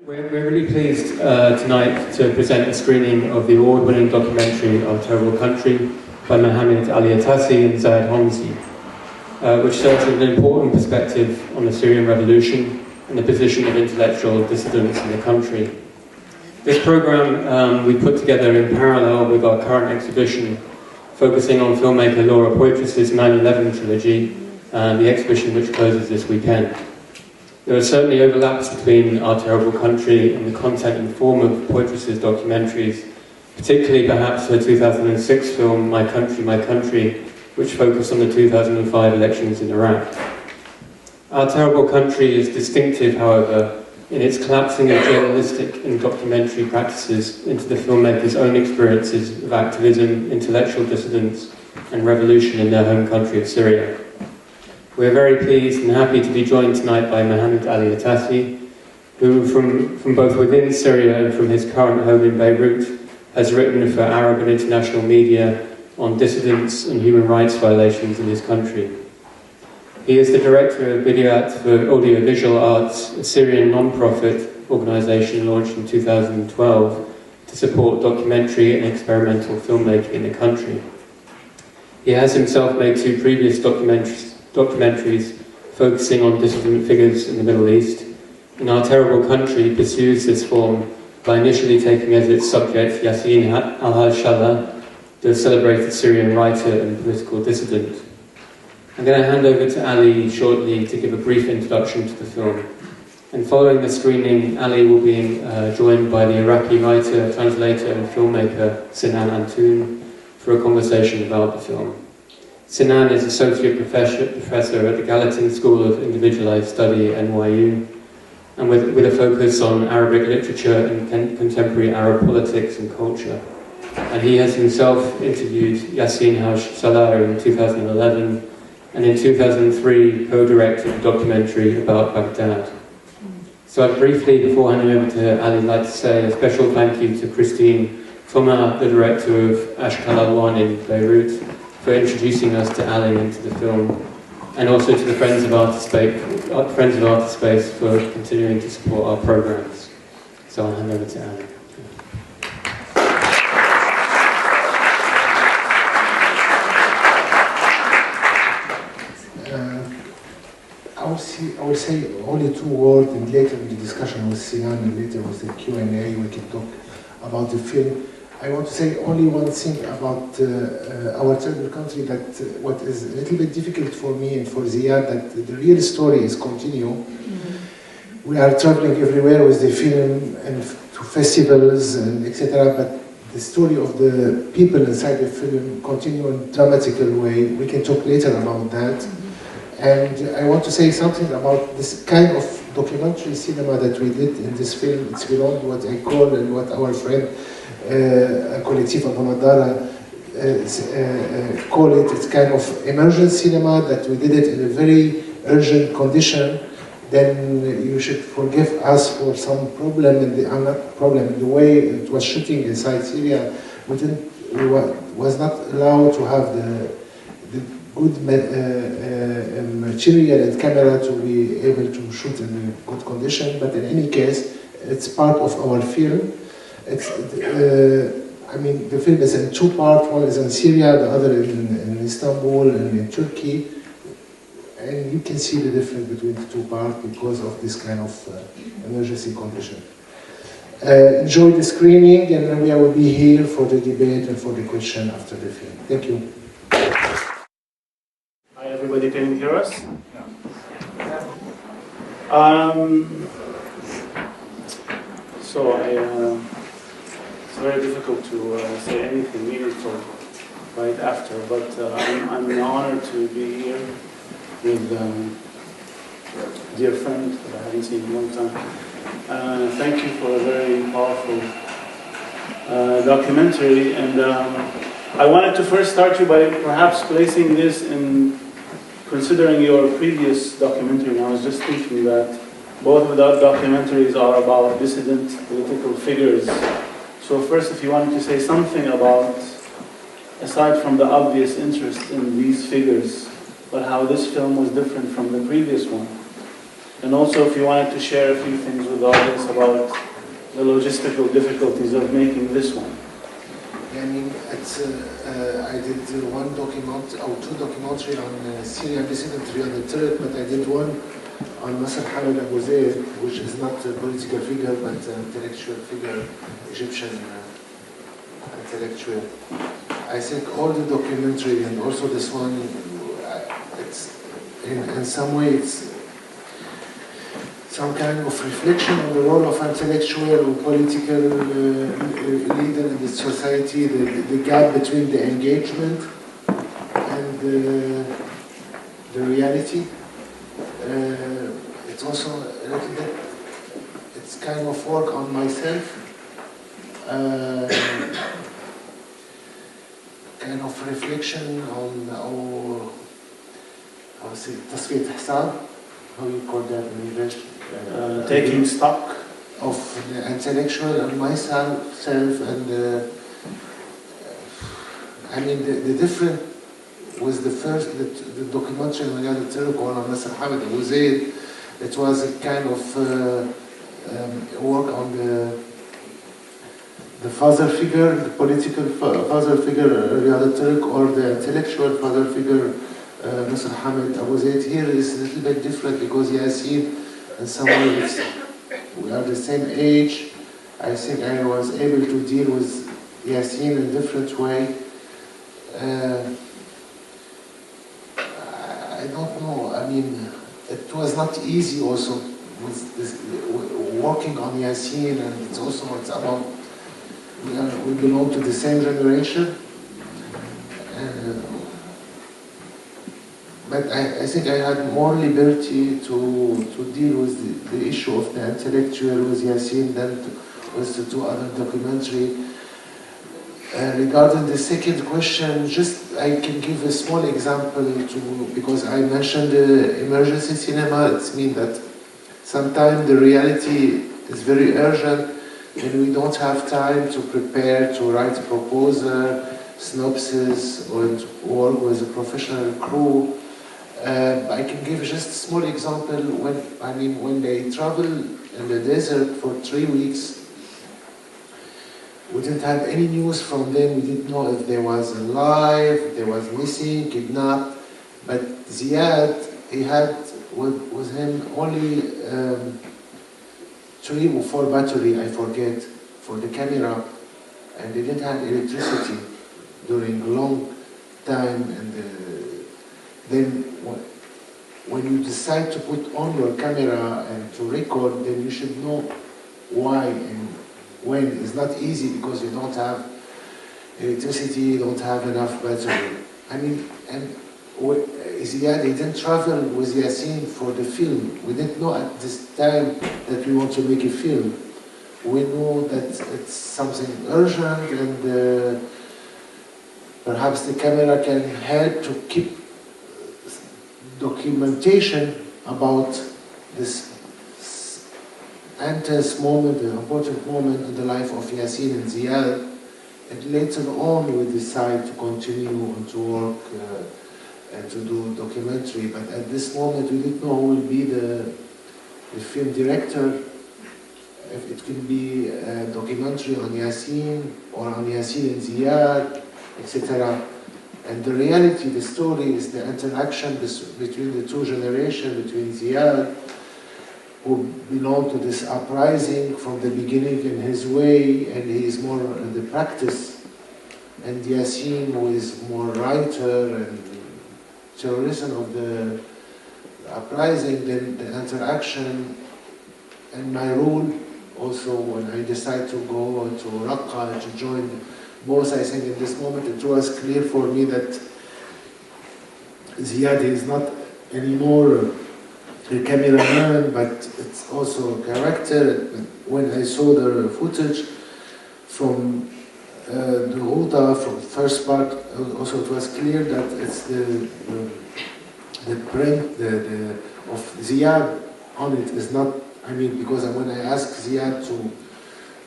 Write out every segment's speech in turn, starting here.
We're really pleased tonight to present a screening of the award-winning documentary Our Terrible Country by Mohammad Ali Atassi and Ziad Homsi, which serves as an important perspective on the Syrian revolution and the position of intellectual dissidents in the country. This program we put together in parallel with our current exhibition, focusing on filmmaker Laura Poitras's Man 11 trilogy, and the exhibition which closes this weekend. There are certainly overlaps between Our Terrible Country and the content and form of Poitras's documentaries, particularly perhaps her 2006 film My Country, which focused on the 2005 elections in Iraq. Our Terrible Country is distinctive, however, in its collapsing of journalistic and documentary practices into the filmmaker's own experiences of activism, intellectual dissidence, and revolution in their home country of Syria. We're very pleased and happy to be joined tonight by Mohammad Ali Atassi, who from both within Syria and from his current home in Beirut has written for Arab and international media on dissidents and human rights violations in his country. He is the director of Bidayat for Audiovisual Arts, a Syrian non-profit organisation launched in 2012 to support documentary and experimental filmmaking in the country. He has himself made two previous documentaries focusing on dissident figures in the Middle East. In Our Terrible Country pursues this form by initially taking as its subject Yassin al-Shala, the celebrated Syrian writer and political dissident. I'm going to hand over to Ali shortly to give a brief introduction to the film. And following the screening, Ali will be joined by the Iraqi writer, translator and filmmaker Sinan Antoon for a conversation about the film. Sinan is Associate Professor at the Gallatin School of Individualized Study at NYU, and with a focus on Arabic literature and contemporary Arab politics and culture. And he has himself interviewed Yassin al-Shala in 2011, and in 2003 co-directed a documentary about Baghdad. So I'd briefly, before handing over to Ali, like to say a special thank you to Christine Thomas, the director of Ashkal Al-Wan in Beirut, for introducing us to Ali and to the film, and also to the Friends of Artist Space for continuing to support our programs. So I'll hand over to Ali. I will say only two words, and later in the discussion with Sinan and later with the Q&A we can talk about the film. I want to say only one thing about Our Terrible Country, that what is a little bit difficult for me and for Ziad, that the real story is continue. Mm-hmm. We are traveling everywhere with the film and to festivals and etc. But the story of the people inside the film continue in a dramatical way. We can talk later about that. Mm-hmm. And I want to say something about this kind of documentary cinema that we did in this film. It's beyond what I call and what our friend Collectif Abu Nadara call it. It's kind of emergent cinema that we did it in a very urgent condition. Then you should forgive us for some problem in the way it was shooting inside Syria. We was not allowed to have the good material and camera to be able to shoot in a good condition. But in any case, it's part of our film. I mean, the film is in two parts. One is in Syria, the other in Istanbul and in Turkey. And you can see the difference between the two parts because of this kind of emergency condition. Enjoy the screening, and we will be here for the debate and for the question after the film. Thank you. Hi, everybody. Can you hear us? It's very difficult to say anything meaningful right after, but I'm honored to be here with a dear friend that I haven't seen in a long time. Thank you for a very powerful documentary, and I wanted to first start you by perhaps placing this in considering your previous documentary. And I was just thinking that both of those documentaries are about dissident political figures. So first, if you wanted to say something about, aside from the obvious interest in these figures, but how this film was different from the previous one. And also if you wanted to share a few things with the audience about the logistical difficulties of making this one. I mean, I did one document or two documentaries on Syrian dissidentry on the Turk, but I did one on Mohammad Ali Atassi, which is not a political figure but an intellectual figure, Egyptian intellectual. I think all the documentary and also this one, it's in some way it's some kind of reflection on the role of intellectual or political leader in the society, the gap between the engagement and the reality. It's also a little bit, it's kind of work on myself, kind of reflection on how say تصفية حساب, how you call that in English? Taking stock of the intellectual and myself and I mean the different was the first the documentary on the Turk or on Mohammad Ali Atassi. It was a kind of work on the father figure, the political father figure Riyad Turk, or the intellectual father figure Mohammad Ali Atassi. Here is a little bit different because Yasin and some ways we are the same age. I think I was able to deal with Yasin in a different way. I don't know, I mean, it was not easy also with this, working on Yasin, and it's about, we belong to the same generation. But I think I had more liberty to deal with the issue of the intellectual with Yasin than with the two other documentary. Regarding the second question, just I can give a small example because I mentioned emergency cinema. It means that sometimes the reality is very urgent and we don't have time to prepare, to write a proposal, synopsis, or to work with a professional crew. I can give just a small example. When they travel in the desert for 3 weeks, we didn't have any news from them. We didn't know if they was alive, if they was missing, kidnapped. But Ziad, he had with him only 3 or 4 battery, I forget, for the camera, and they didn't have electricity during a long time. And then when you decide to put on your camera and to record, then you should know why and when. It's not easy because you don't have electricity, you don't have enough battery. I mean, and Ziad, he didn't travel with Yasin for the film. We didn't know at this time that we want to make a film. We know that it's something urgent, and perhaps the camera can help to keep documentation about this intense moment, an important moment in the life of Yasin and Ziad. And later on we decide to continue and to work and to do documentary. But at this moment we didn't know who will be the film director. If it could be a documentary on Yasin or on Yasin and Ziad, etc. And the reality, the story is the interaction between the two generations, between Ziad, who belonged to this uprising from the beginning in his way, and he is more in the practice, and Yasin, who is more writer and terrorism of the uprising, then the interaction, and my role also when I decide to go to Raqqa and to join both. I think in this moment it was clear for me that Ziad is not anymore a cameraman, but it's also a character. When I saw the footage from the Ghouta, from first part, also it was clear that it's the print of Ziad on it is not, I mean, because when I asked Ziad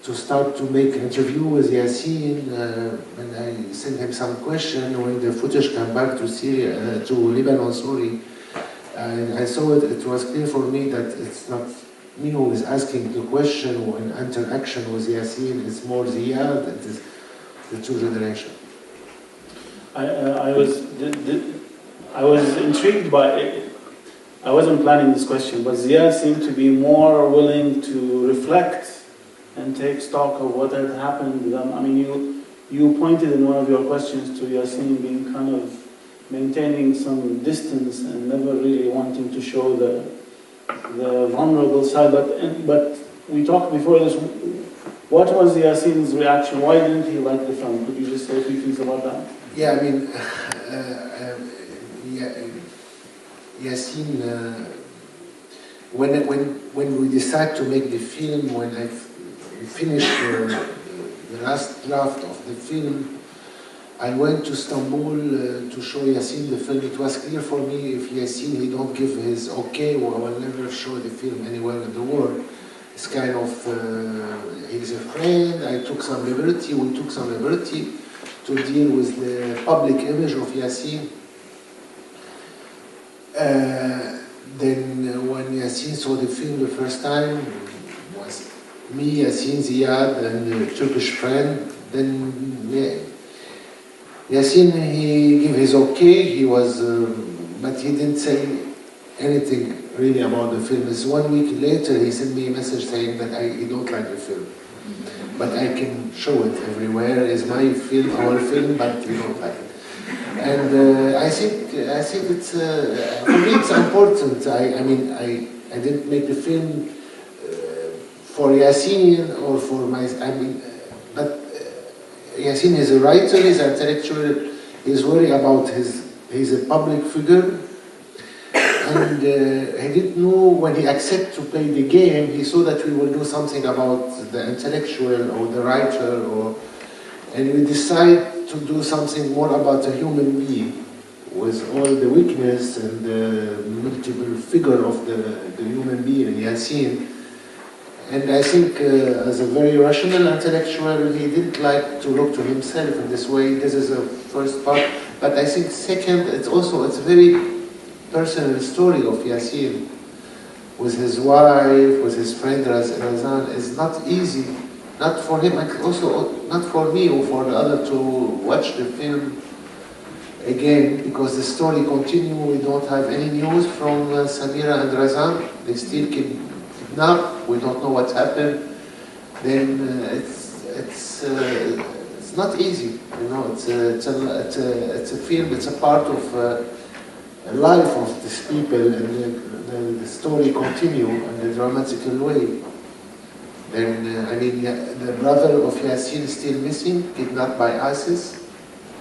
to start to make an interview with Yasin, and I sent him some question, when the footage came back to Syria, to Lebanon, sorry, And I saw it, it was clear for me that it's not me who is asking the question or an interaction with Yasin, it's more Ziad, it is the two generations. I was intrigued by it. I wasn't planning this question, but Ziad seemed to be more willing to reflect and take stock of what had happened to them. I mean, you pointed in one of your questions to Yasin being kind of maintaining some distance and never really wanting to show the vulnerable side. But we talked before this. What was Yasin's reaction? Why didn't he like the film? Could you just say a few things about that? Yeah, I mean, Yasin, when we decide to make the film, when I finished the last draft of the film, I went to Istanbul to show Yasin the film. It was clear for me if Yasin he don't give his okay, well, I will never show the film anywhere in the world. It's kind of, he's a friend, we took some liberty to deal with the public image of Yasin. Then when Yasin saw the film the first time, it was me, Yasin, Ziad, and a Turkish friend. Then Yasin, he gave his okay, he was, but he didn't say anything really about the film. It's 1 week later he sent me a message saying that he don't like the film. But I can show it everywhere. It's my film, our film, but you don't like it. And I think it's for me it's important. I mean I didn't make the film for Yasin or for my. But Yasin is a writer. He's an intellectual. He's worried about he's a public figure. And he didn't know when he accepted to play the game, he saw that we will do something about the intellectual or the writer, and we decided to do something more about a human being with all the weakness and the multiple figure of the human being, Yasin. And I think as a very rational intellectual, he didn't like to look to himself in this way. This is the first part. But I think second, it's a very personal story of Yasin with his wife, with his friend Razan. It's not easy, not for him, and also not for me or for the other to watch the film again, because the story continues. We don't have any news from Samira and Razan. They still kidnapped. We don't know what happened. Then it's not easy, you know. It's a film. It's a part of life of these people, and the story continue in a dramatical way. Then, I mean, the brother of Yasin is still missing, kidnapped by ISIS.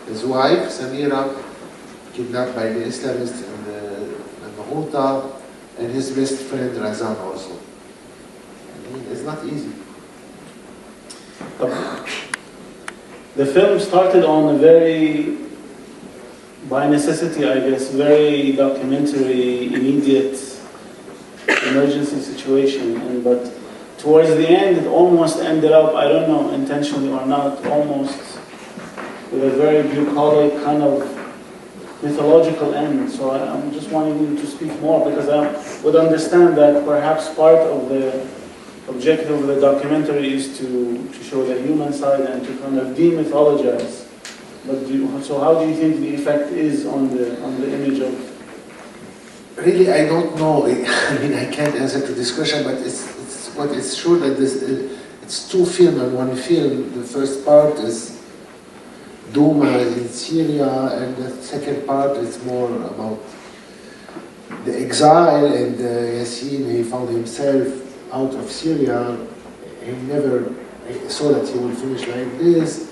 His wife, Samira, kidnapped by the Islamists and the Houthi, and his best friend, Razan, also. I mean, it's not easy. The film started on a very, by necessity, I guess, very documentary, immediate emergency situation. But towards the end, it almost ended up, I don't know, intentionally or not, almost with a very bucolic kind of mythological end. So I'm just wanting you to speak more, because I would understand that perhaps part of the objective of the documentary is to show the human side and to kind of demythologize. But so how do you think the effect is on the image of? Really, I don't know. I mean, I can't answer to this question, but it's sure that it's two films and one film. The first part is Douma in Syria, and the second part is more about the exile, and Yasin, he found himself out of Syria. He never saw that he would finish like this.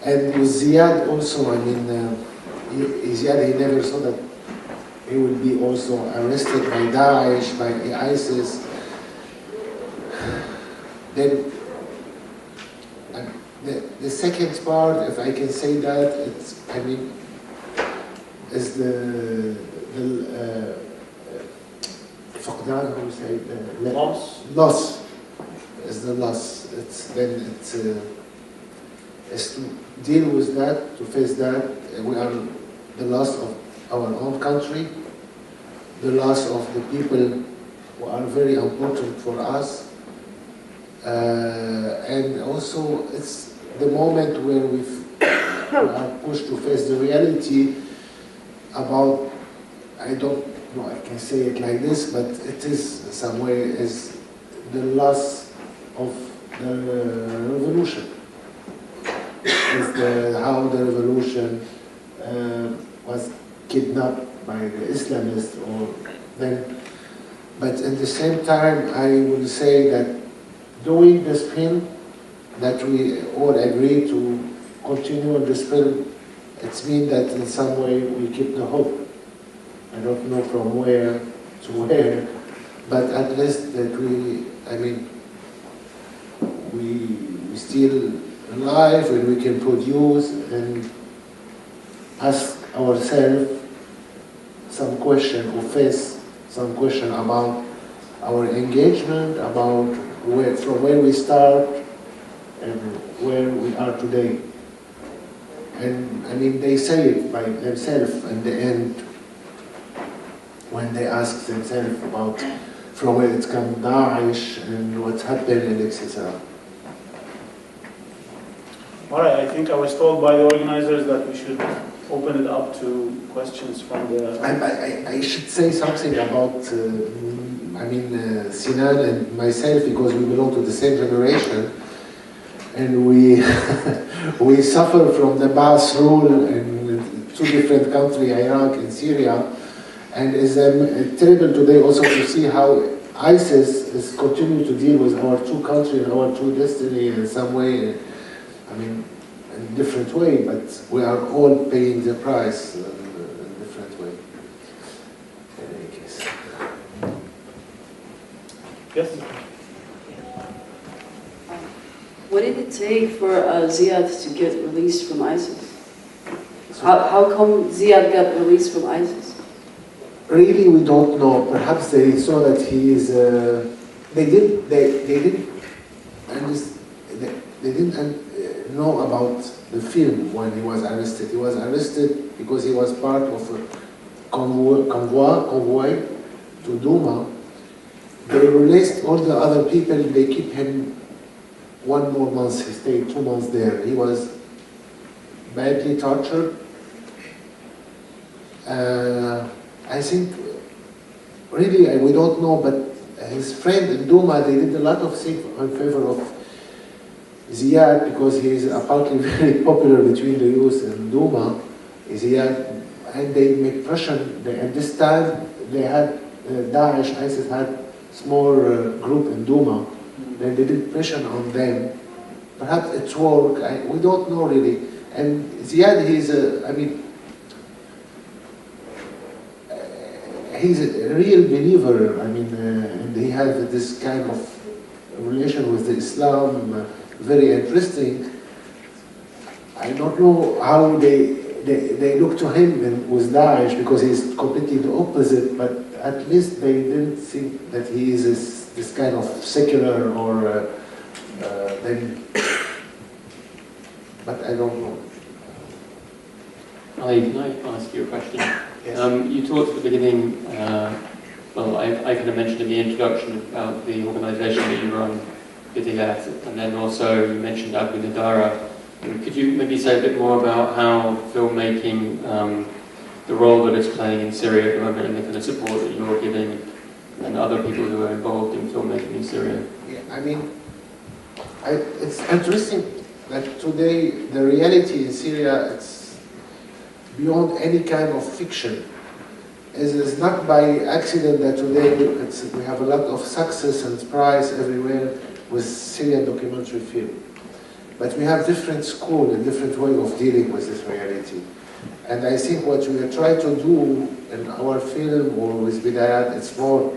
And with Ziad also, I mean, Ziad, he never saw that he would be also arrested by Daesh, by ISIS. Then, the second part, if I can say that, it's, I mean, is the فقدان, how you say, loss. Is the loss. It's to deal with that, to face that. We are the loss of our own country, the loss of the people who are very important for us. And also it's the moment where we are pushed to face the reality about, I don't know, I can say it like this, but it is some way is the loss of the revolution. How the revolution was kidnapped by the Islamists, or then. But at the same time, I would say that doing this film, that we all agree to continue this film, it means that in some way we keep the hope. I don't know from where to where, but at least that we, I mean, we still alive and we can produce and ask ourselves some question or face some question about our engagement, about from where we start and where we are today. And I mean, they say it by themselves in the end when they ask themselves about from where it's come Daesh and what's happened and etc. All right, I think I was told by the organizers that we should open it up to questions from the... I should say something about, Sinan and myself, because we belong to the same generation, and we we suffer from the Baas rule in two different countries, Iraq and Syria, and it's terrible today also to see how ISIS is continuing to deal with our two countries and our two destiny in some way. I mean, in a different way, but we are all paying the price in a different way. In any case. Yes? What did it take for Ziad to get released from ISIS? How come Ziad got released from ISIS? Really, we don't know. Perhaps they saw that he is. They didn't know about the film when he was arrested. He was arrested because he was part of a convoy to Duma. They released all the other people. They keep him 1 more month. He stayed 2 months there. He was badly tortured. I think, really, we don't know, but his friend in Duma, they did a lot of things in favor of Ziad, because he is apparently very popular between the youth in Duma, Ziad, and they make pressure. At this time, they had Daesh, ISIS had small group in Duma. Then they did pressure on them. Perhaps it's work. We don't know really. And Ziad, he's he's a real believer. And he has this kind of relation with the Islam, very interesting. I don't know how they look to him with Daesh, because he's completely the opposite, but at least they didn't think that he is this kind of secular or then, but I don't know. Ali, can I ask you a question? Yes. You talked at the beginning, well, I kind of mentioned in the introduction about the organisation that you run, Bidayat, and then also you mentioned Abu Nadara. Could you maybe say a bit more about how filmmaking, the role that it's playing in Syria at the moment, and the kind of support that you're giving, and other people who are involved in filmmaking in Syria? Yeah, it's interesting that today the reality in Syria, it's beyond any kind of fiction. It's not by accident that today we have a lot of success and prize everywhere with Syrian documentary film. But we have different school and different way of dealing with this reality. And I think what we are trying to do in our film or with Bidayat, it's more,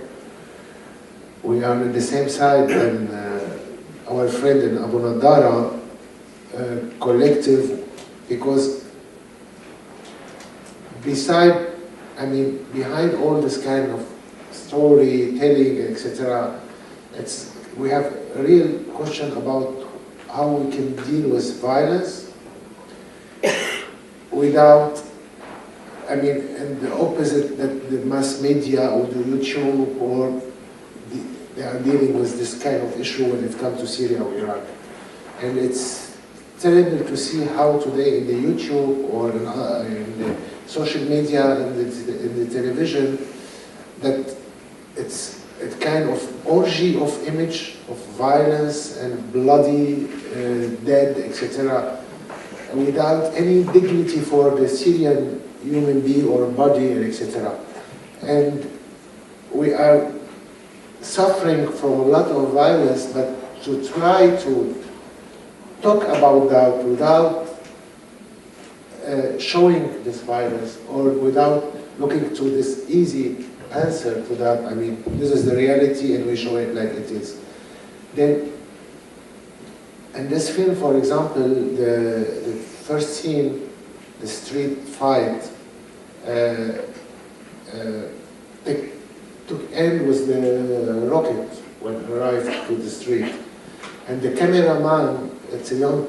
we are on the same side than our friend in Abu Nadara collective, because behind all this kind of storytelling, etc., we have a real question about how we can deal with violence without I mean, and the opposite, that the mass media or the YouTube or they are dealing with this kind of issue when it comes to Syria or Iraq. And it's terrible to see how today in the YouTube or in the social media and in the television that it's a kind of orgy of image of violence and bloody, dead, etc., without any dignity for the Syrian human being or body, etc. And we are suffering from a lot of violence, but to try to talk about that without showing this violence or without looking to this easy answer to that, I mean, this is the reality and we show it like it is. Then, in this film, for example, the first scene, the street fight, took end with the rocket when it arrived to the street. And the cameraman, it's a young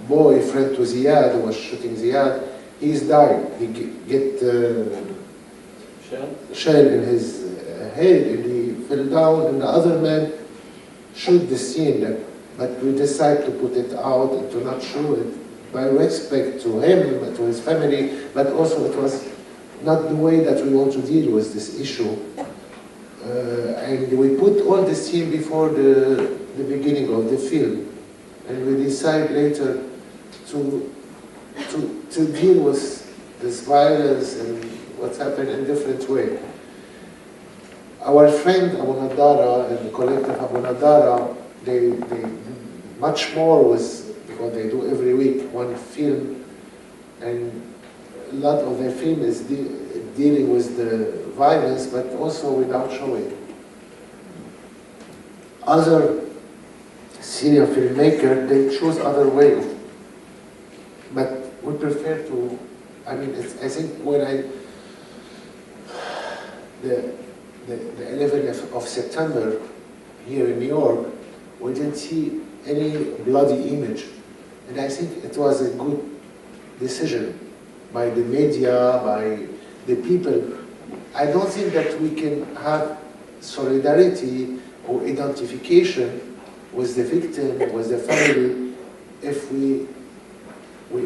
boy, friend to Ziad, who was shooting Ziad, he's died. He get shell in his head and he fell down, and the other man shoot the scene. But we decided to put it out and to not show it by respect to him, to his family, but also it was not the way that we want to deal with this issue. And we put all the scene before the beginning of the film, and we decide later to deal with this violence and what's happened in a different way. Our friend Abu Nadara and the collective Abu Nadara, they much more was, because they do every week one film, and a lot of their film is dealing with the violence, but also without showing. Other Syrian filmmakers, they choose other way, but we prefer to, I mean, I think when the 11th of September here in New York, we didn't see any bloody image. And I think it was a good decision by the media, by the people. I don't think that we can have solidarity or identification with the victim, with the family, if we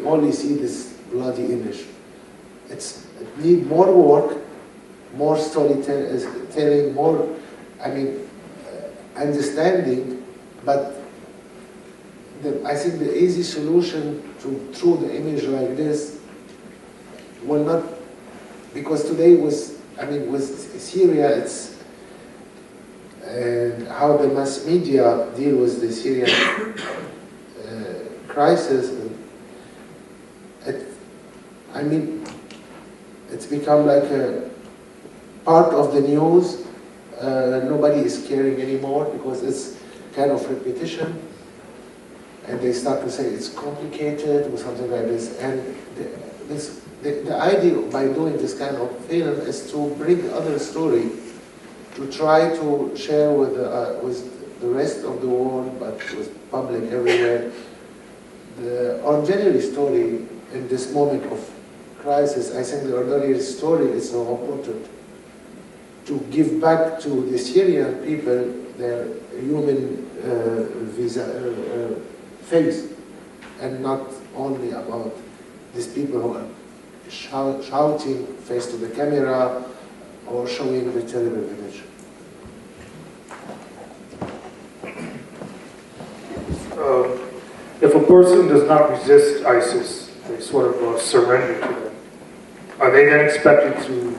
only see this bloody image. It needs more work, more storytelling, more, I mean, understanding, but I think the easy solution to throw the image like this will not, because today with Syria, it's how the mass media deal with the Syrian crisis. I mean, it's become like a part of the news. Nobody is caring anymore because it's kind of repetition. And they start to say it's complicated or something like this. And the idea by doing this kind of film is to bring other story, to try to share with the rest of the world, but with public everywhere, the ordinary story in this moment of crisis. I think the ordinary story is so important to give back to the Syrian people their human face, and not only about these people who are shouting face to the camera or showing the terrible image. If a person does not resist ISIS, they sort of surrender to them. Are they then expected to?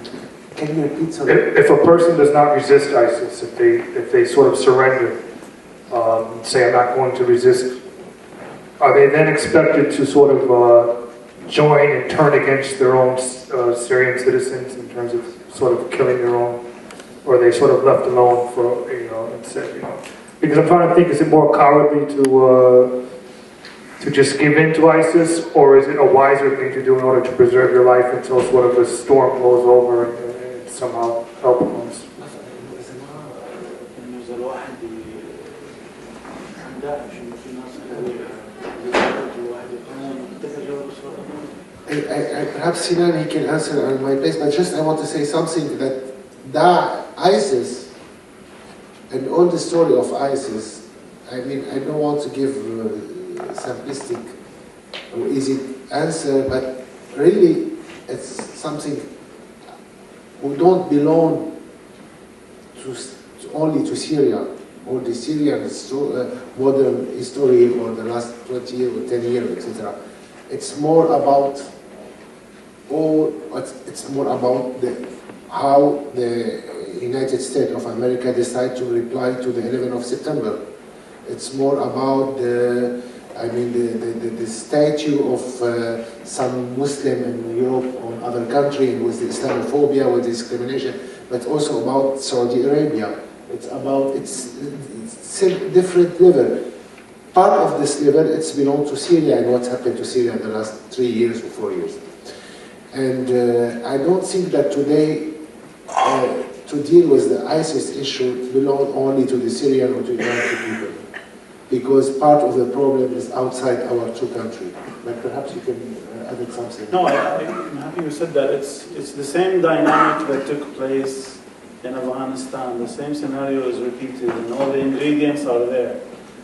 Can you repeat something? If a person does not resist ISIS, if they sort of surrender, say I'm not going to resist, are they then expected to sort of join and turn against their own Syrian citizens in terms of sort of killing their own, or are they sort of left alone for, instead, Because I'm trying to think, is it more cowardly to just give in to ISIS, or is it a wiser thing to do in order to preserve your life until sort of a storm blows over and somehow help comes? Perhaps Sinan, he can answer on my place, but just I want to say something that ISIS and all the story of ISIS, I mean, I don't want to give simplistic or easy answer, but really it's something who don't belong to only to Syria or the Syrian modern history or the last 20 years or 10 years, etc. It's more about it's more about how the United States of America decided to reply to the 11th of September. It's more about the statue of some Muslim in Europe or other country with the Islamophobia, with discrimination, but also about Saudi Arabia. It's about it's different level. Part of this level, it's belonged to Syria and what's happened to Syria in the last 3 years or 4 years. And I don't think that today to deal with the ISIS issue belongs only to the Syrian or to the Iraqi people, because part of the problem is outside our two countries. But perhaps you can add something. No, I'm happy you said that. It's the same dynamic that took place in Afghanistan. The same scenario is repeated, and all the ingredients are there.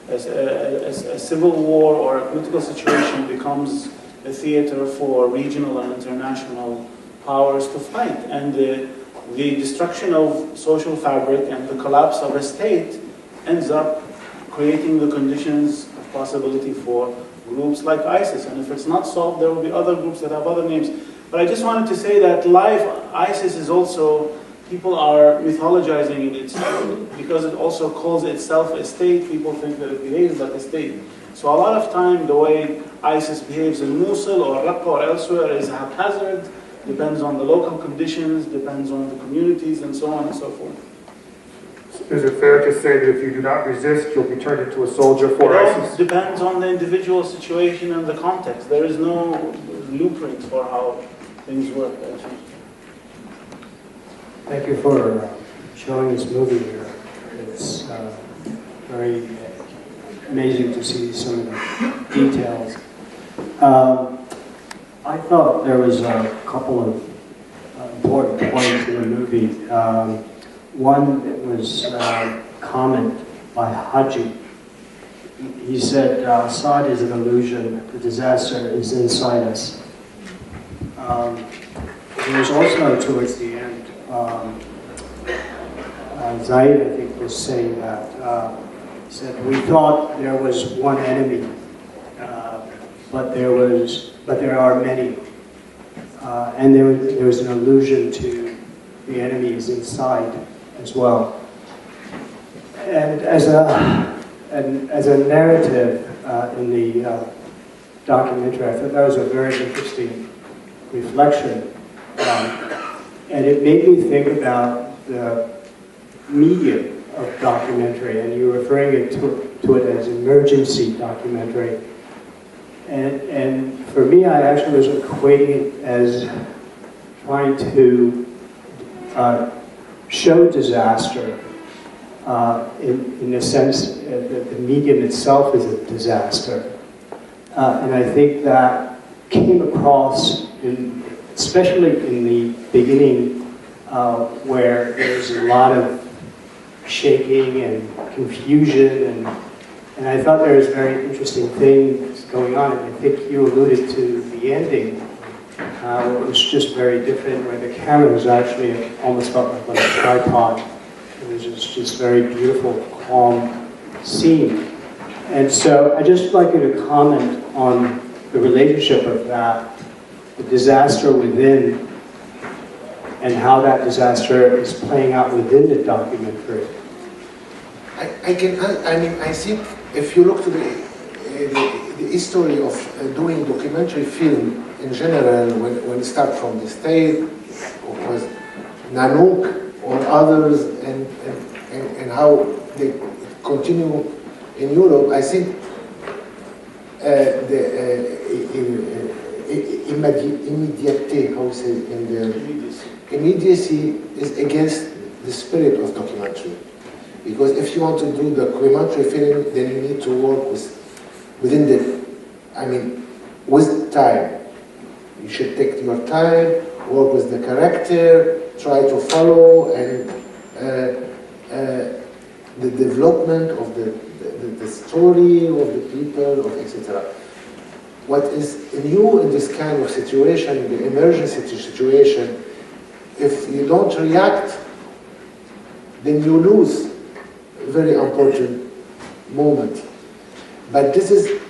As a civil war or a political situation becomes a theater for regional and international powers to fight, and the destruction of social fabric and the collapse of a state ends up creating the conditions of possibility for groups like ISIS. And if it's not solved, there will be other groups that have other names. But I just wanted to say that ISIS is also, people are mythologizing it. It's because it also calls itself a state, people think that it behaves like a state. So a lot of time, the way ISIS behaves in Mosul or Raqqa or elsewhere is haphazard, depends on the local conditions, depends on the communities, and so on and so forth. Is it fair to say that if you do not resist, you'll be turned into a soldier for ISIS? It depends on the individual situation and the context. There is no blueprint for how things work, I think. Thank you for showing this movie here. It's very amazing to see some of the details. I thought there was a couple of important points in the movie. One was a comment by Haji. He said, Assad is an illusion, the disaster is inside us. There was also, towards the end, Ziad, I think, was saying that, he said, we thought there was one enemy, but there are many. And there was an allusion to the enemy is inside as well. And as a narrative in the documentary, I thought that was a very interesting reflection. And it made me think about the medium of documentary, and you're referring to it as emergency documentary. And for me, I actually was equating it as trying to show disaster in the sense that the medium itself is a disaster. And I think that came across, especially in the beginning, where there's a lot of shaking and confusion, and I thought there was very interesting things going on, and I think you alluded to the ending, where it was just very different, where the camera was actually almost felt like on a tripod. It was just very beautiful, calm scene. And so I'd just like you to comment on the relationship of that, the disaster within, and how that disaster is playing out within the documentary. I think if you look to the history of doing documentary film in general, when it started from the state, or was Nanook or others, and how they continue in Europe, I think immediate, how to say, in the immediacy is against the spirit of documentary. Because if you want to do the documentary film, then you need to work with time. You should take your time, work with the character, try to follow and the development of the story of the people, of etc. What is new in this kind of situation, the emergency situation, if you don't react, then you lose a very important moment. But this is,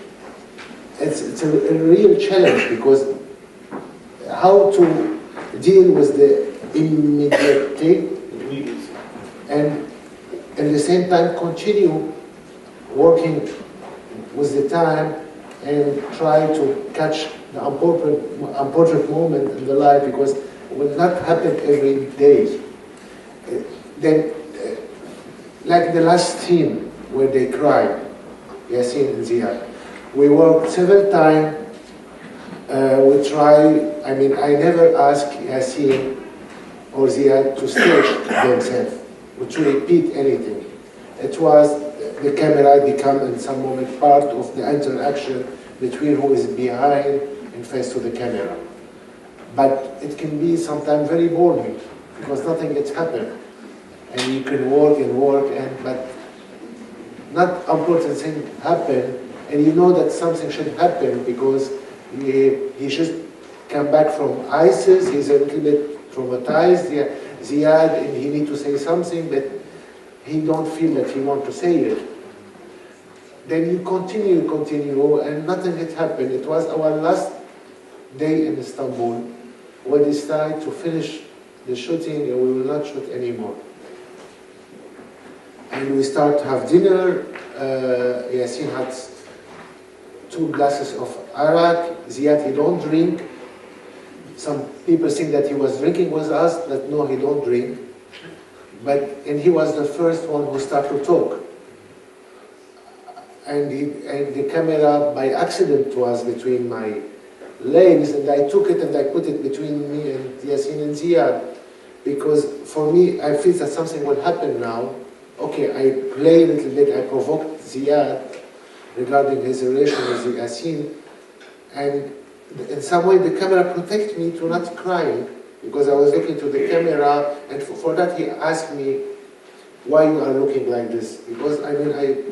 it's a real challenge, because how to deal with the immediate and at the same time continue working with the time and try to catch the important moment in the life, because it will not happen every day. Then, like the last scene where they cried, Yasin and Ziad, we worked several times. We try. I mean, I never ask Yasin or Ziad to stage themselves, or to repeat anything. It was the camera become in some moment part of the interaction between who is behind and face to the camera. But it can be sometimes very boring, because nothing gets happened. And you can work and work, but not important thing happen, and you know that something should happen, because he should come back from ISIS, he's a little bit traumatized, Ziad, and he need to say something, but he don't feel that he want to say it. Then you continue, and nothing had happened. It was our last day in Istanbul. We decided to finish the shooting, and we will not shoot anymore. And we start to have dinner. Yasin had 2 glasses of Arak. Ziad, he don't drink. Some people think that he was drinking with us, but no, he don't drink. And he was the first one who started to talk. And the camera, by accident, was between my legs, and I took it and I put it between me and Yasin and Ziad. Because for me, I feel that something will happen now. Okay, I play a little bit, I provoked Ziad regarding his relation with Yasin, and in some way the camera protected me to not crying, because I was looking to the camera, and for that he asked me, why you are looking like this? Because I mean, I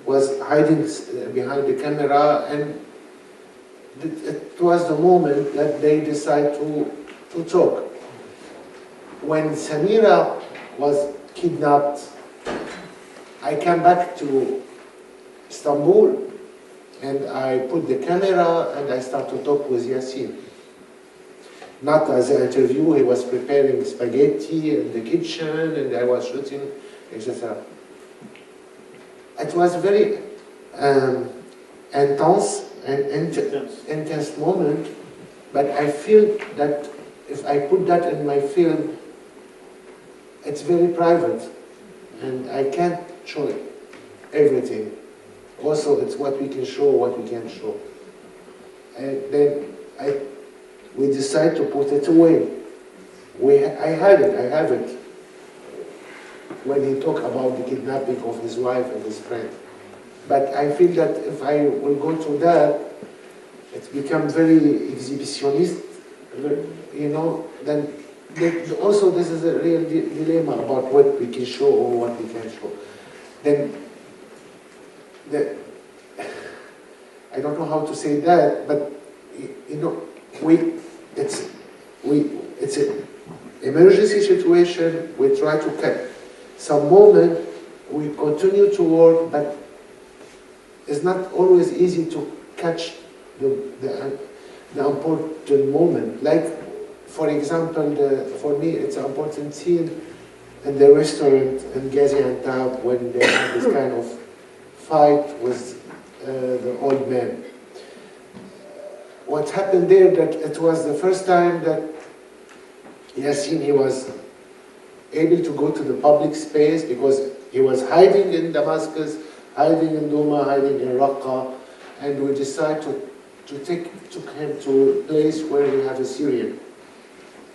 was hiding behind the camera, and it was the moment that they decided to talk. When Samira was kidnapped, I came back to Istanbul, and I put the camera and I started to talk with Yasin. Not as an interview, he was preparing spaghetti in the kitchen and I was shooting, etc. It was very intense and intense moment, but I feel that if I put that in my film, it's very private and I can't show everything. Also, it's what we can show, what we can't show. And then we decided to put it away. I have it. When he talked about the kidnapping of his wife and his friend. But I feel that if I will go to that, it's become very exhibitionist, you know, then also this is a real dilemma about what we can show or what we can't show. Then I don't know how to say that, but you know, it's an emergency situation. We try to cut some moment. We continue to work, but it's not always easy to catch the important moment. Like, for example, for me, it's an important scene in the restaurant in Gaziantep when they had this kind of fight with the old man. What happened there, that it was the first time that Yasin, he was able to go to the public space, because he was hiding in Damascus, hiding in Douma, hiding in Raqqa, and we decided to took him to a place where we have a Syrian,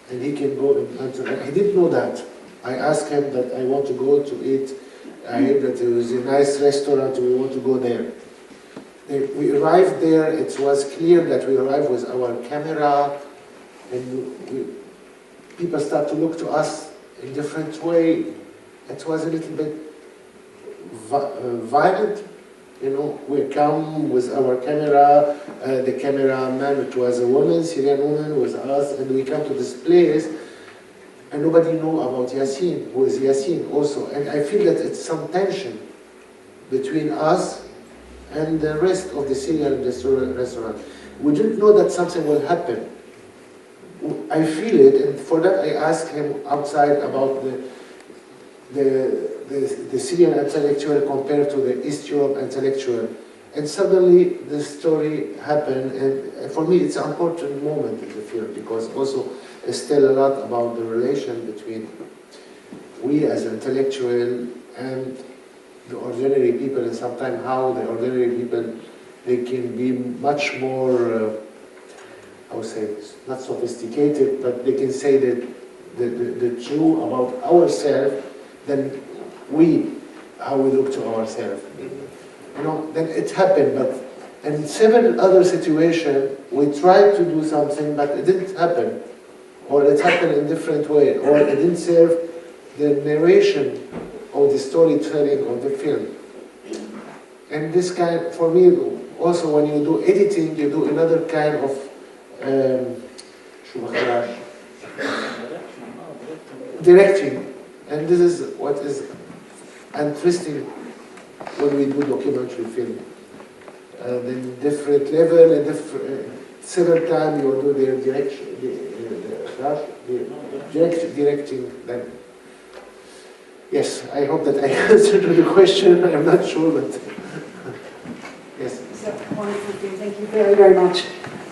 and he can go and enter. He didn't know that. I asked him that I want to go to eat. I heard that there was a nice restaurant, we want to go there. We arrived there, it was clear that we arrived with our camera, and people start to look to us in different way. It was a little bit violent. You know, we come with our camera, the cameraman, it was a woman, Syrian woman, was us, and we come to this place, and nobody knew about Yasin, who is Yasin also. And I feel that it's some tension between us and the rest of the Syrian restaurant. We didn't know that something will happen. I feel it, and for that I asked him outside about the Syrian intellectual compared to the East Europe intellectual. And suddenly the story happened, and for me it's an important moment in the film, because also there's still a lot about the relation between we as intellectual and the ordinary people, and sometimes how the ordinary people, they can be much more, I would say, not sophisticated, but they can say that the truth about ourselves than how we look to ourselves. You know, then it happened, but in several other situations, we tried to do something, but it didn't happen. Or it happened in a different way, or it didn't serve the narration or the storytelling of the film. And this kind, for me, also when you do editing, you do another kind of directing. And this is what is interesting when we do documentary film. The different level and several times you do the directing. Then yes, I hope that I answered the question. I'm not sure, but yes. Wonderful. Thank you very, very much.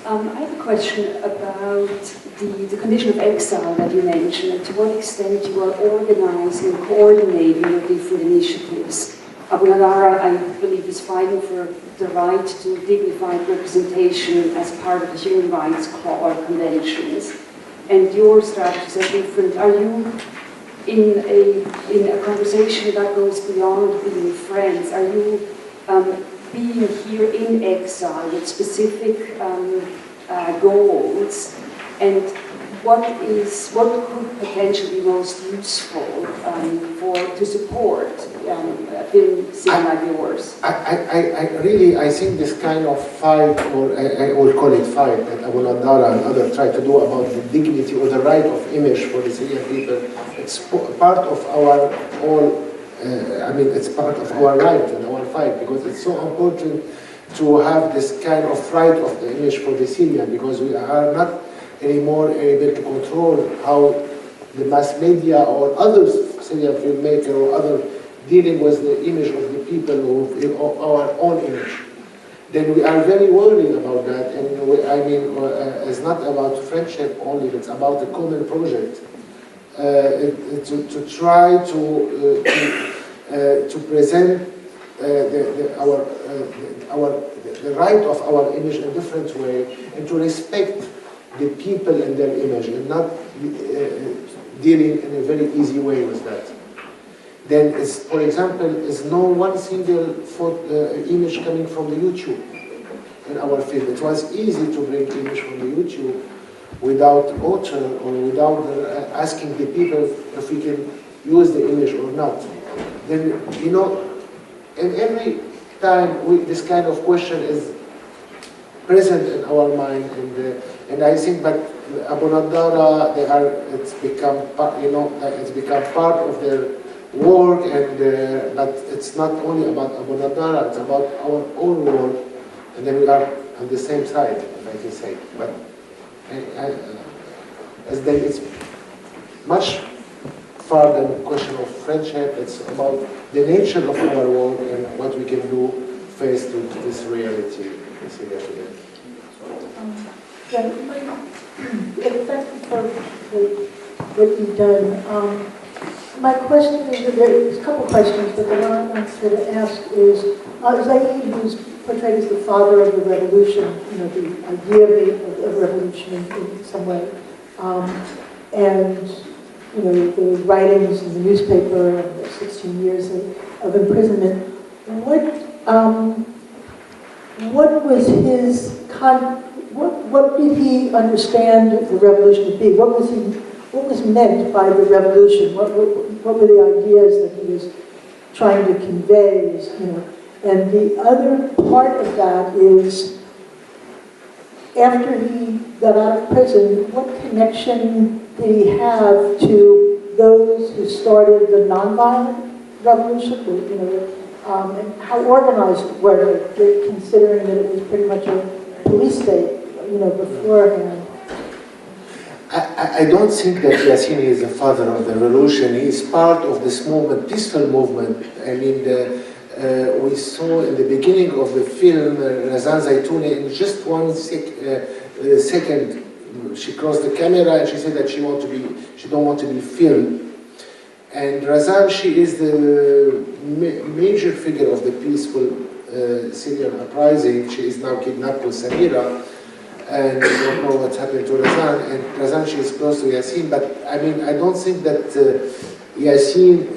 I have a question about the condition of exile that you mentioned, and to what extent you are organizing and coordinating your different initiatives. Abu Nadara, I believe, is fighting for the right to dignified representation as part of the human rights conventions, and your strategies are different. Are you in a conversation that goes beyond being friends? Are you being here in exile with specific goals, and what could potentially be most useful to support a film scene like yours? I think this kind of fight, or I will call it fight, that Abu Nadara and others try to do about the dignity or the right of image for the Syrian people, it's part of our all. It's part of our right and our fight, because it's so important to have this kind of right of the image for the Syrian, because we are not anymore able to control how the mass media or other Syrian filmmaker or other dealing with the image of the people of our own image. Then we are very worried about that, and it's not about friendship only, it's about a common project. To try to present the right of our image in a different way, and to respect the people and their image, and not dealing in a very easy way with that. Then, for example, is no one single image coming from the YouTube in our film. It was easy to bring image from the YouTube without author or without asking the people if we can use the image or not. Then, and every time this kind of question is present in our mind, and I think that Abu Nadara, it's become part of their work, and but it's not only about Abu Nadara, it's about our own work, and then we are on the same side, if I can say. But it's much far than a question of friendship. It's about the nature of our work and what we can do faced with this reality in Syria today. Thank you for what you've done. My question is, there's a couple questions, but the one I wanted to ask is, Zaid, who's portrayed as the father of the revolution, the idea of revolution in some way, and the writings in the newspaper and the 16 years of imprisonment. What was his what did he understand the revolution to be? What was meant by the revolution? What were the ideas that he was trying to convey? And the other part of that is, after he got out of prison, what connection did he have to those who started the nonviolent revolution? And how organized were they, considering that it was pretty much a police state, beforehand? I don't think that Yassini is the father of the revolution. He is part of this movement, peaceful movement. I mean, we saw in the beginning of the film, Razan Zaitouni, in just one second, she crossed the camera and she said that she don't want to be filmed. And Razan, she is the major figure of the peaceful Syrian uprising. She is now kidnapped with Samira, and we don't know what's happened to Razan. And Razan, she is close to Yassin, but I mean, I don't think that Yassin,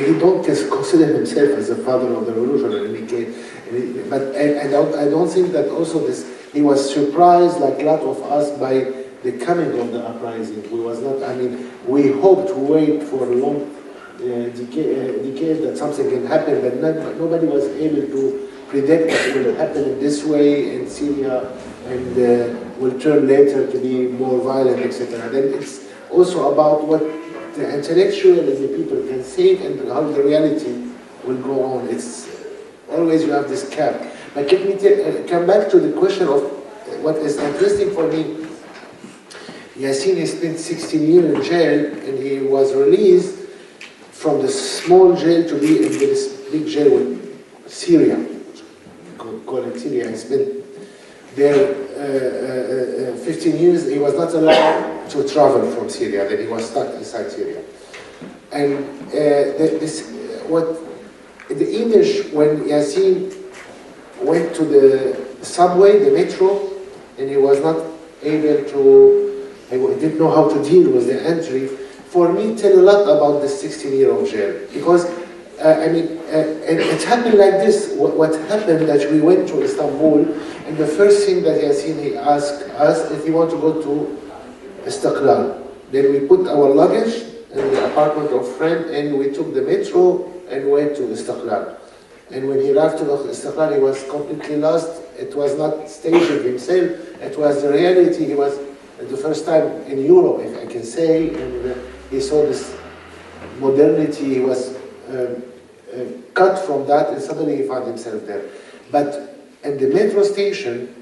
he don't consider himself as the father of the revolution in any case. But I don't think that also he was surprised, like a lot of us, by the coming of the uprising. We hoped to wait for a long decade that something can happen, but nobody was able to predict that it will happen in this way in Syria and will turn later to be more violent, etc. Then it's also about what the intellectual and the people can think and how the reality will go on. It's always you have this gap. But let me come back to the question of what is interesting for me. Yassin spent 16 years in jail, and he was released from the small jail to be in this big jail with Syria, called Syria. He spent there 15 years. He was not allowed to travel from Syria. Then he was stuck inside Syria. And the image when Yassin went to the subway, the metro, and he was not able to. I didn't know how to deal with the entry. For me, tell a lot about the 16-year of jail. Because, and it happened like this. What happened that we went to Istanbul, and the first thing that Yassin, he asked us if he want to go to Istiqlal. Then we put our luggage in the apartment of friend, and we took the metro and went to Istiqlal. And when he arrived to Istiqlal, he was completely lost. It was not staging himself. It was the reality. He was the first time in Europe, if I can say, and he saw this modernity. He was cut from that, and suddenly he found himself there. But at the metro station,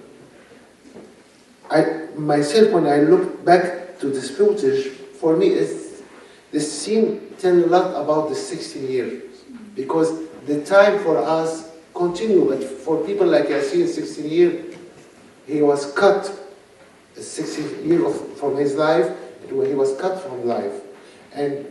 myself, when I look back to this footage, for me, this scene tells a lot about the 16 years, because the time for us continue, but for people like Yassin, 16 years, he was cut. 16 years from his life, he was cut from life. And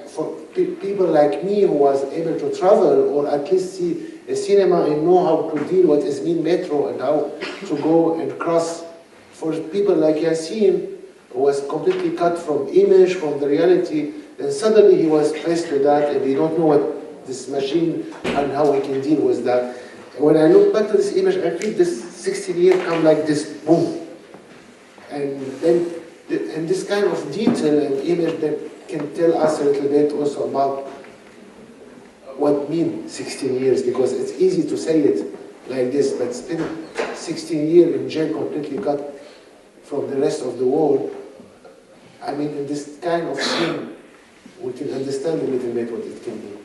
for people like me who was able to travel or at least see a cinema and know how to deal with his mean metro and how to go and cross, for people like Yassin, who was completely cut from image, from the reality, then suddenly he was faced with that and he don't know what this machine and how he can deal with that. When I look back to this image, I feel this 16 years come like this, boom. And then, and this kind of detail and image that can tell us a little bit also about what means 16 years, because it's easy to say it like this, but spend 16 years in jail completely cut from the rest of the world. I mean, in this kind of scene, we can understand a little bit what it can be.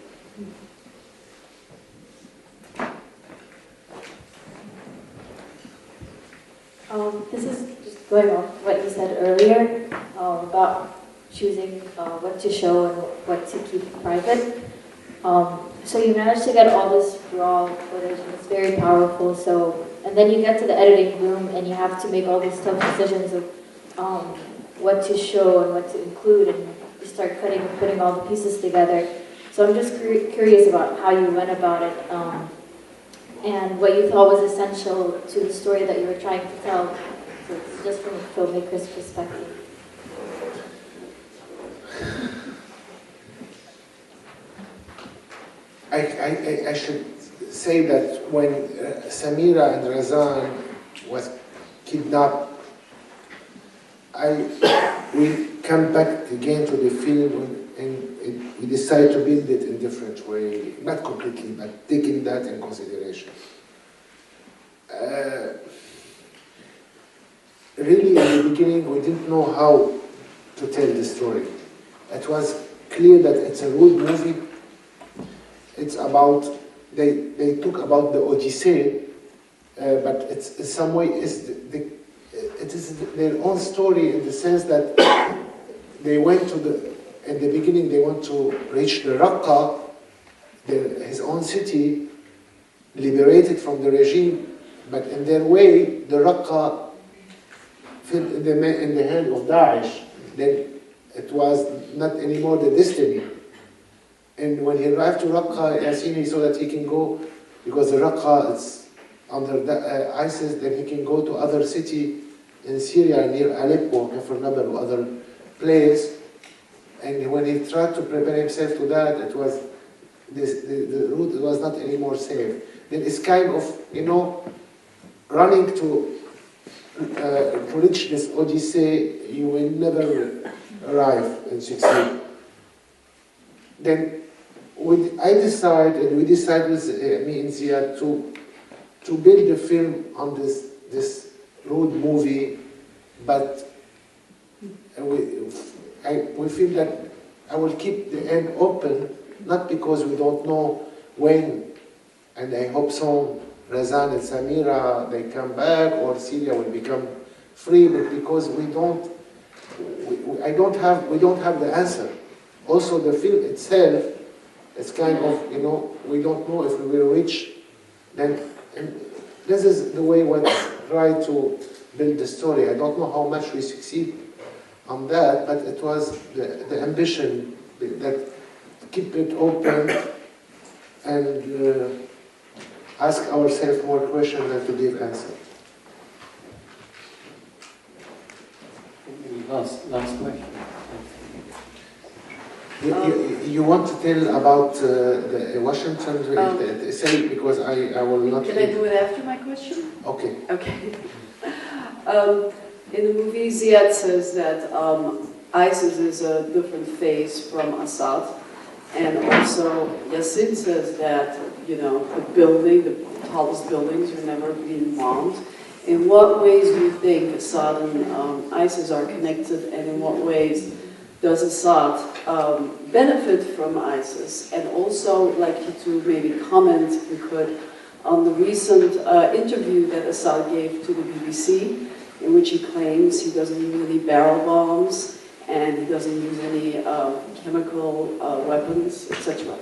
This is just going off what you said earlier about choosing what to show and what to keep private. So you managed to get all this raw footage, and it's very powerful. So, and then you get to the editing room, and you have to make all these tough decisions of what to show and what to include, and you start cutting and putting all the pieces together. So I'm just curious about how you went about it. And what you thought was essential to the story that you were trying to tell, so it's just from a filmmaker's perspective. I should say that when Samira and Razan was kidnapped. We come back again to the film and we decide to build it in different way, not completely, but taking that in consideration. Really, in the beginning, we didn't know how to tell the story. It was clear that it's a road movie. It's about, they talk about the Odyssey, but it's in some way it is their own story in the sense that they went to in the beginning they want to reach the Raqqa, his own city, liberated from the regime, but in their way, the Raqqa fell in the hand of Daesh. Then it was not anymore the destiny. And when he arrived to Raqqa, Yasin, he saw that he can go, because the Raqqa is under ISIS, then he can go to other city in Syria, near Aleppo, Kafr or other place. And when he tried to prepare himself to that, it was the route was not anymore safe. Then it's kind of, you know, running to reach this Odyssey, you will never arrive and succeed. Then I decided, and we decided with me and Ziad to build the film on this road movie, but we feel that I will keep the end open, not because we don't know when, and I hope so, Razan and Samira, they come back, or Syria will become free, but because we don't have the answer. Also, the film itself, it's kind of, you know, we don't know if we will reach. Then, and this is the way we try to build the story. I don't know how much we succeed on that, but it was the ambition that keep it open and ask ourselves more questions than to give answers. Last question. You want to tell about the Washington say, because I will not... Can I do it after my question? Okay. Okay. In the movie, Ziad says that ISIS is a different phase from Assad. And also, Yasin says that, you know, the tallest buildings are never being bombed. In what ways do you think Assad and ISIS are connected, and in what ways does Assad benefit from ISIS? And also, I'd like you to maybe comment, if you could, on the recent interview that Assad gave to the BBC, in which he claims he doesn't use any barrel bombs and he doesn't use any chemical weapons, etc.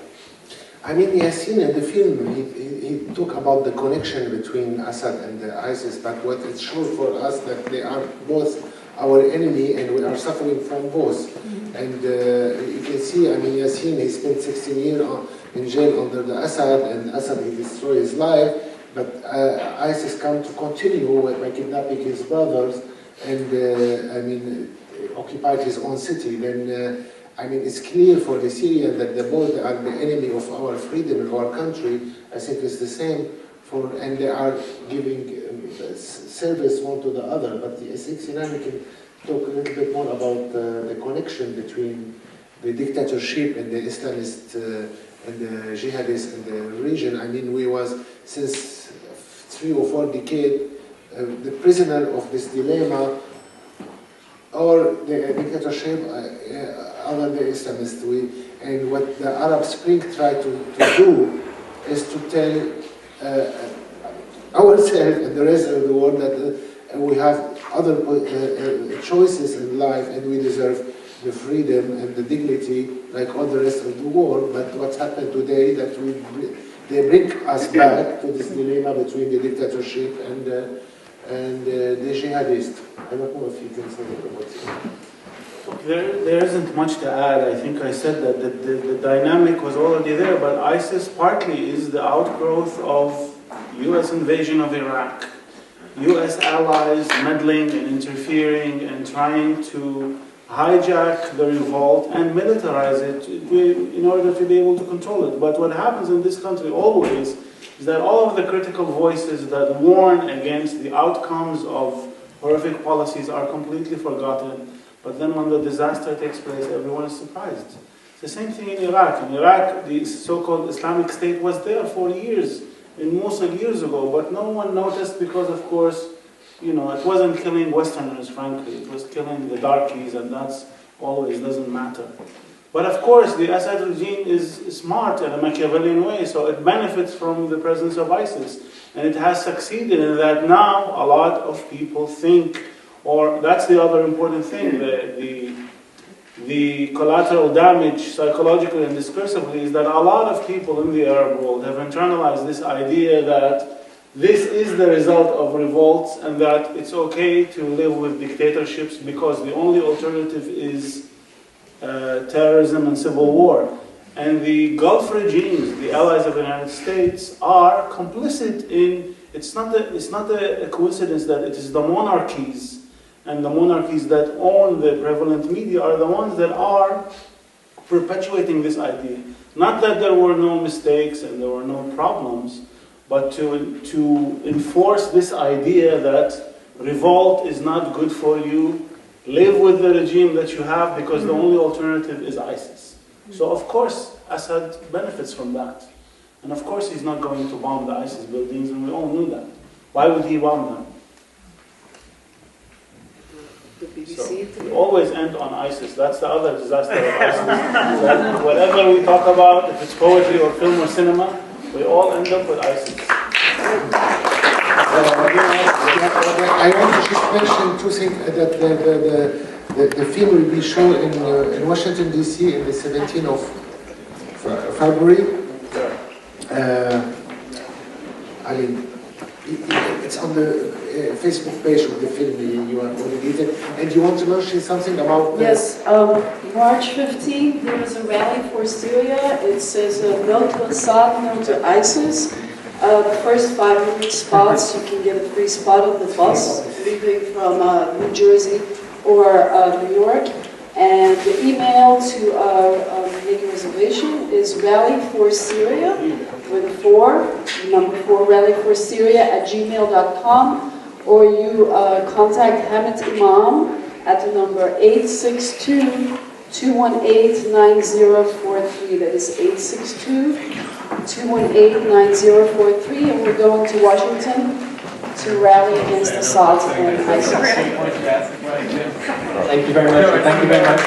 I mean, Yasin in the film, he talked about the connection between Assad and the ISIS, but what it shows for us that they are both our enemy and we are suffering from both. And you can see, I mean, Yasin, he spent 16 years in jail under the Assad, and Assad, he destroyed his life, but ISIS come to continue by kidnapping his brothers and, I mean, occupied his own city. Then, I mean, it's clear for the Syrians that they both are the enemy of our freedom in our country. I think it's the same for, and they are giving service one to the other. But I think Sinan can talk a little bit more about the connection between the dictatorship and the Islamist and the jihadists in the region. I mean, we was, since 3 or 4 decades, the prisoner of this dilemma, or the dictatorship under the Islamists. And what the Arab Spring tried to do is to tell ourselves and the rest of the world that we have other choices in life and we deserve the freedom and the dignity like all the rest of the world. But what's happened today that they bring us back to this dilemma between the dictatorship and the jihadist. I don't know if you can say about it. There isn't much to add. I think I said that the dynamic was already there, but ISIS partly is the outgrowth of U.S. invasion of Iraq. U.S. allies meddling and interfering and trying to hijack the revolt and militarize it in order to be able to control it. But what happens in this country always is that all of the critical voices that warn against the outcomes of horrific policies are completely forgotten. But then when the disaster takes place, everyone is surprised. It's the same thing in Iraq. In Iraq, the so-called Islamic State was there for years, in Mosul years ago, but no one noticed because, of course, you know, it wasn't killing Westerners, frankly. It was killing the darkies, and that's always doesn't matter. But of course, the Assad regime is smart in a Machiavellian way, so it benefits from the presence of ISIS. And it has succeeded in that now a lot of people think, or that's the other important thing, the collateral damage psychologically and discursively is that a lot of people in the Arab world have internalized this idea that this is the result of revolts and that it's okay to live with dictatorships because the only alternative is terrorism and civil war. And the Gulf regimes, the allies of the United States, are complicit in, it's not a coincidence that it is the monarchies and the monarchies that own the prevalent media are the ones that are perpetuating this idea. Not that there were no mistakes and there were no problems, but to enforce this idea that revolt is not good for you, live with the regime that you have because the only alternative is ISIS. So of course Assad benefits from that. And of course he's not going to bomb the ISIS buildings, and we all knew that. Why would he bomb them? So we always end on ISIS. That's the other disaster of ISIS. That whatever we talk about, if it's poetry or film or cinema, we all end up with ISIS. I want to just mention two things, that the film will be shown in Washington, D.C. in the 17th of February. It's on the Facebook page of the film you are coordinated. And you want to mention something about... Yes, March 15th, there is a rally for Syria. It says no to Assad, no to ISIS. The first 500 spots, you can get a free spot on the bus leaving from New Jersey or New York. And the email to make a reservation is rallyforsyria with a 4, number 4, rallyforsyria@gmail.com, or you contact Hamid Imam at the number 862-218-9043. That is 862-218-9043, and we're going to Washington to rally against Assad and ISIS. Thank you very much. Thank you very much.